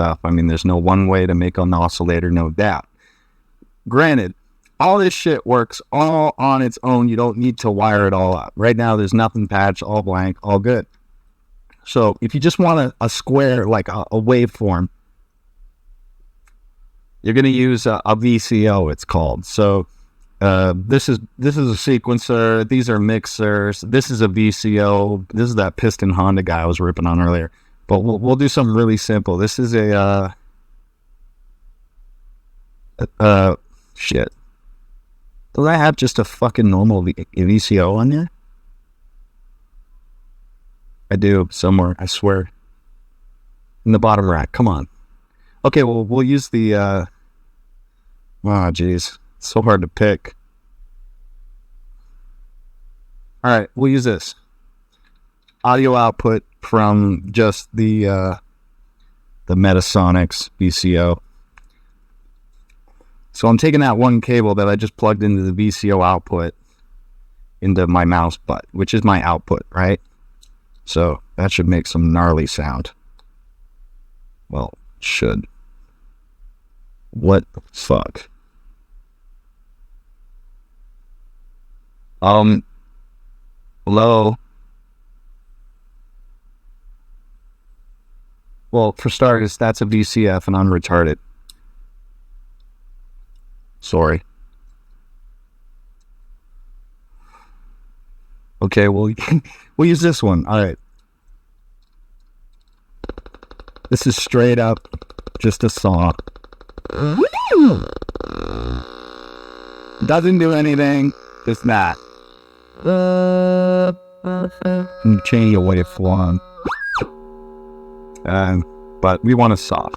stuff. I mean, there's no one way to make an oscillator, no doubt. Granted, all this shit works all on its own. You don't need to wire it all up. Right now, there's nothing patched, all blank, all good. So if you just want a square, like a waveform, you're going to use a VCO, it's called. So this is a sequencer. These are mixers. This is a VCO. This is that piston Honda guy I was ripping on earlier. But we'll do something really simple. This is a shit. Does I have just a fucking normal VCO on there? I do, somewhere, I swear. In the bottom rack, come on. Okay, well, we'll use the, oh, jeez. It's so hard to pick. Alright, we'll use this. Audio output from just the Metasonics VCO. So I'm taking that one cable that I just plugged into the VCO output into my mouse butt, which is my output, right? So that should make some gnarly sound. Well, should. What the fuck? Hello? Well, for starters, that's a VCF and I'm retarded. Sorry. Okay, well, we'll use this one. All right. This is straight up just a saw. Doesn't do anything. Just that. Change your waveform. But we want a saw.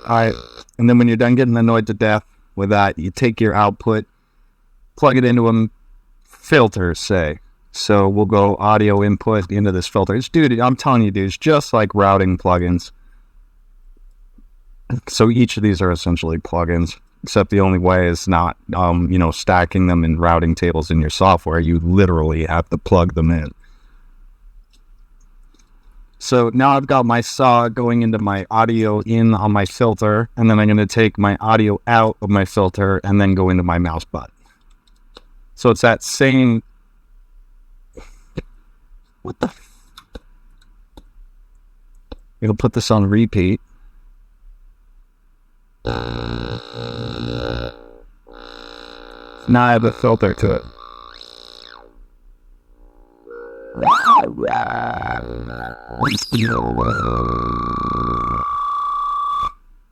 Alright, and then when you're done getting annoyed to death with that, you take your output, plug it into a filter, say. So we'll go audio input into this filter. Dude, I'm telling you, dude, it's just like routing plugins. So each of these are essentially plugins, except the only way is not, stacking them in routing tables in your software. You literally have to plug them in. So now I've got my saw going into my audio in on my filter, and then I'm going to take my audio out of my filter and then go into my mouse butt. So it's that same... What the... We'll put this on repeat. Now I have a filter to it.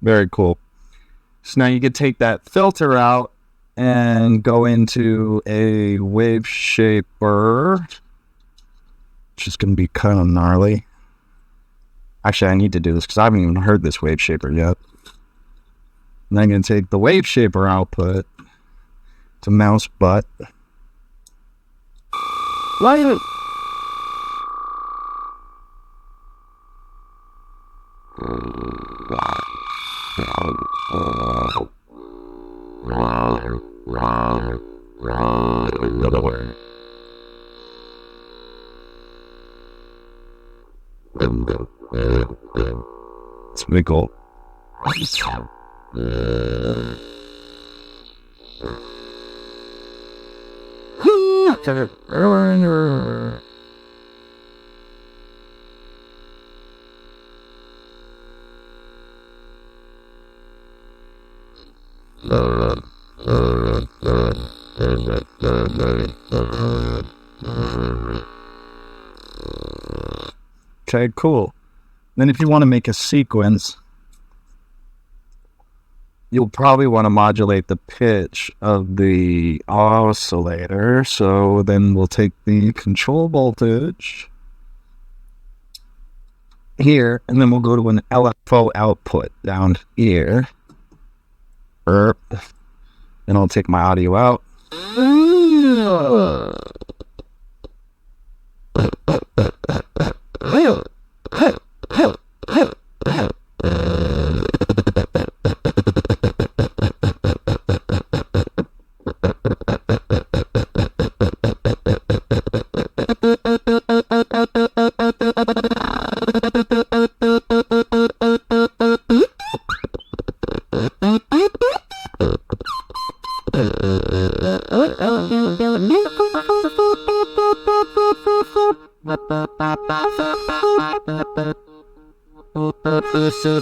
Very cool. So now you can take that filter out and go into a wave shaper, which is going to be kind of gnarly. Actually, I need to do this because I haven't even heard this wave shaper yet. And I'm going to take the wave shaper output to mouse butt. Light. It's pretty cool. Okay, cool. Then if you want to make a sequence, you'll probably want to modulate the pitch of the oscillator. So then we'll take the control voltage here, and then we'll go to an LFO output down here. And I'll take my audio out.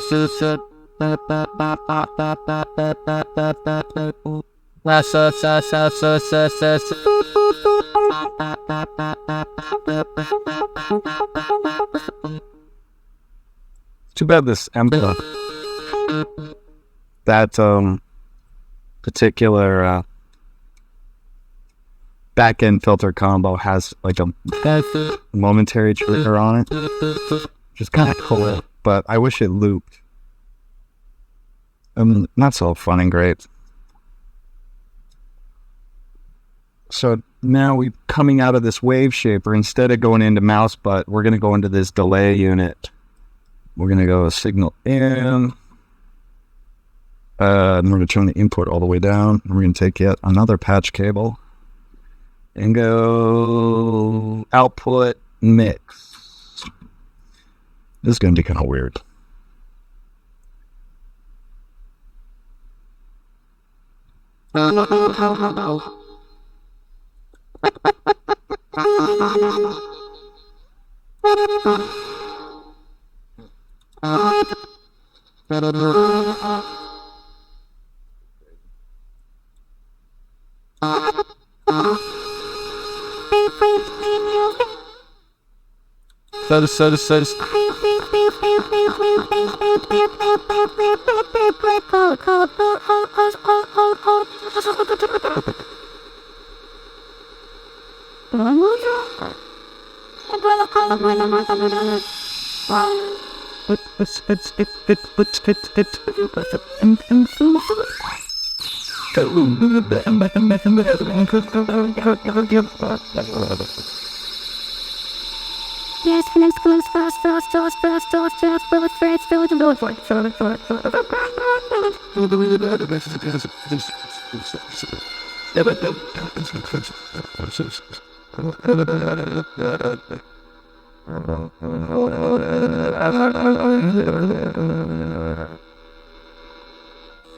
Too bad this that particular back-end filter combo has like a momentary trigger on it, which is kind of cool, but I wish it looped. Not so fun and great. So now we're coming out of this wave shaper. Instead of going into mouse butt, we're going to go into this delay unit. We're going to go signal in. And we're going to turn the input all the way down. We're going to take yet another patch cable and go output mix. This is going to be kind of weird.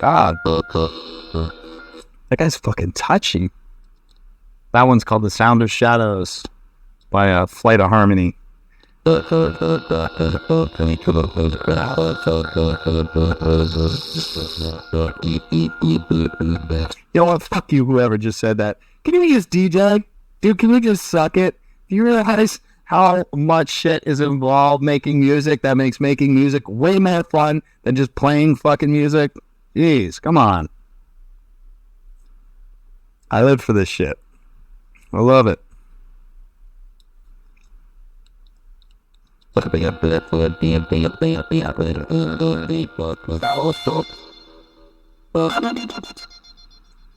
God, that guy's fucking touchy. That one's called The Sound of Shadows by Flight of Harmony. You know what? Fuck you, whoever just said that. Can you just DJ? Dude, can we just suck it? Do you realize how much shit is involved making music that makes making music way more fun than just playing fucking music? Jeez, come on. I live for this shit. I love it.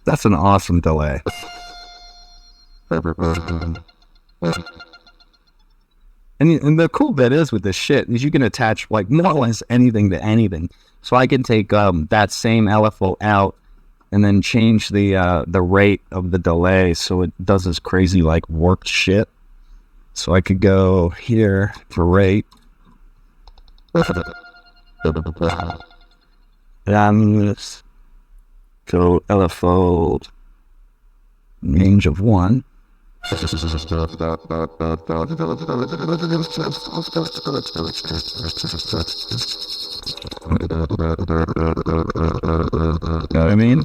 That's an awesome delay. And the cool bit is with this shit is you can attach like more or less anything to anything. So I can take that same LFO out and then change the rate of the delay so it does this crazy like warped shit. So I could go here for rate. And let's go LFO range of 1. You know what I mean?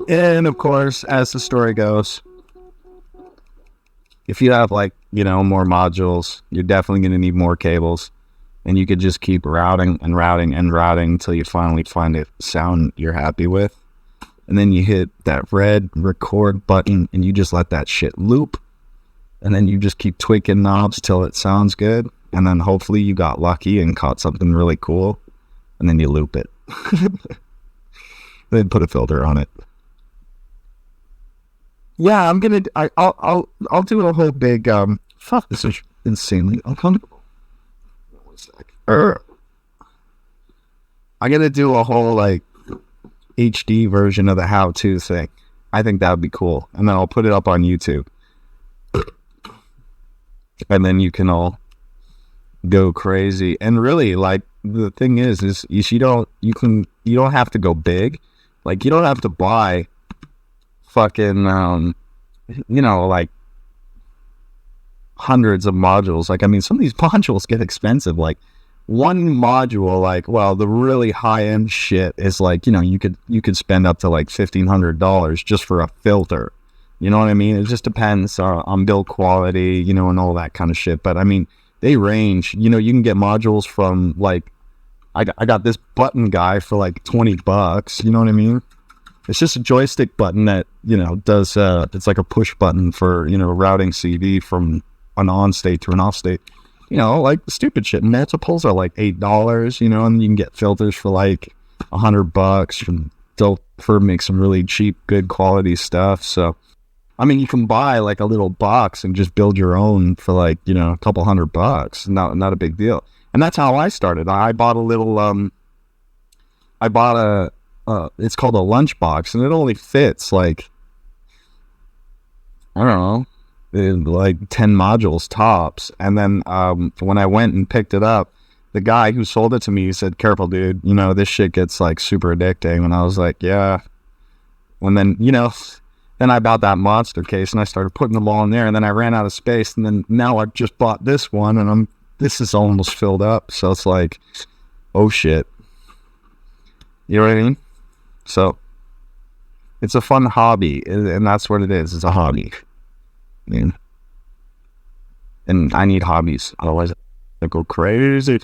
And of course, as the story goes, if you have like, more modules, you're definitely going to need more cables. And you could just keep routing and routing and routing until you finally find a sound you're happy with. And then you hit that red record button and you just let that shit loop. And then you just keep tweaking knobs till it sounds good. And then hopefully you got lucky and caught something really cool. And then you loop it. Then put a filter on it. Yeah, I'm gonna. I'll do a whole big. Fuck, this is insanely uncomfortable. One sec. I'm gonna do a whole like HD version of the how-to thing. I think that would be cool, and then I'll put it up on YouTube, and then you can all go crazy. And really, like, the thing is you don't have to go big. Like, you don't have to buy fucking like hundreds of modules. Like, I mean, some of these modules get expensive. Like, one module, like, well, the really high-end shit is like, you could spend up to like $1,500 just for a filter. You know what I mean? It just depends on build quality, and all that kind of shit. But I mean, they range. You can get modules from like, I got this button guy for like $20. You know what I mean? It's just a joystick button that, does, it's like a push button for, routing CD from an on state to an off state. Like stupid shit. Multiples are like $8, and you can get filters for like $100 from Dilfer, make some really cheap, good quality stuff. So, I mean, you can buy like a little box and just build your own for like, a couple $100. Not a big deal. And that's how I started. I bought a little, it's called a lunchbox, and it only fits like, I don't know, like 10 modules tops. And then when I went and picked it up, the guy who sold it to me, he said, "Careful, dude, this shit gets like super addicting." And I was like, yeah. And then, then I bought that monster case and I started putting them all in there, and then I ran out of space, and then now I just bought this one, and this is almost filled up. So it's like, oh shit. You know what I mean? So it's a fun hobby, and that's what it is. It's a hobby. I mean, and I need hobbies, otherwise I go crazy.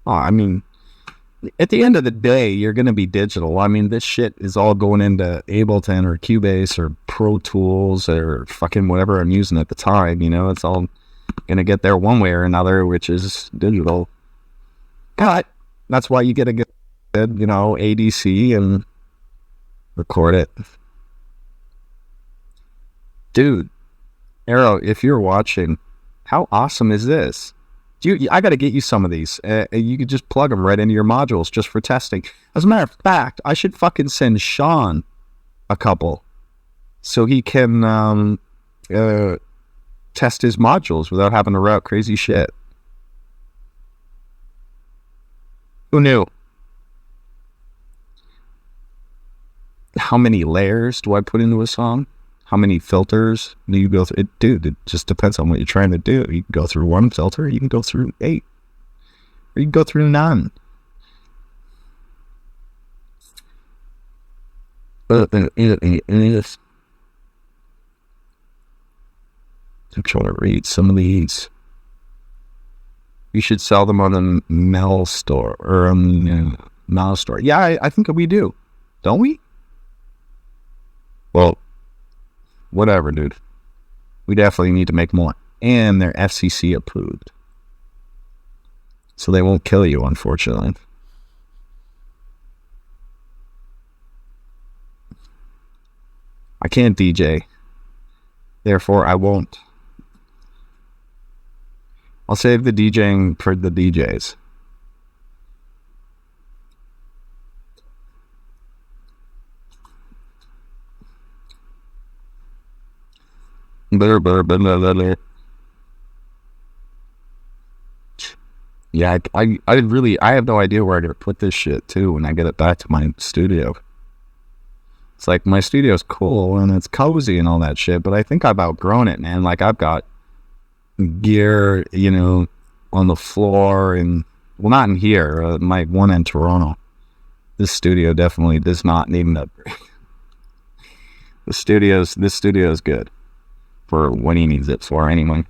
I mean, at the end of the day, you're going to be digital. I mean, this shit is all going into Ableton or Cubase or Pro Tools or fucking whatever I'm using at the time. It's all going to get there one way or another, which is digital. But that's why you get a good, ADC and record it. Dude, Arrow, if you're watching, how awesome is this? I got to get you some of these. You could just plug them right into your modules just for testing. As a matter of fact, I should fucking send Sean a couple so he can test his modules without having to route crazy shit. Who knew? How many layers do I put into a song? How many filters do you go through? Dude, it just depends on what you're trying to do. You can go through one filter, you can go through 8, or you can go through none. I'm trying to read some of these. You should sell them on the Mel store, or on the Mel store. Yeah, I think we do. Don't we? Well, whatever, dude. We definitely need to make more. And they're FCC approved. So they won't kill you, unfortunately. I can't DJ. Therefore, I won't. I'll save the DJing for the DJs. Yeah, I have no idea where I'm gonna put this shit too when I get it back to my studio. It's like, my studio's cool and it's cozy and all that shit, but I think I've outgrown it, man. Like, I've got gear, on the floor, and well, not in here. My one in Toronto. This studio definitely does not need an upgrade. This studio is good for what he needs it for, anyway.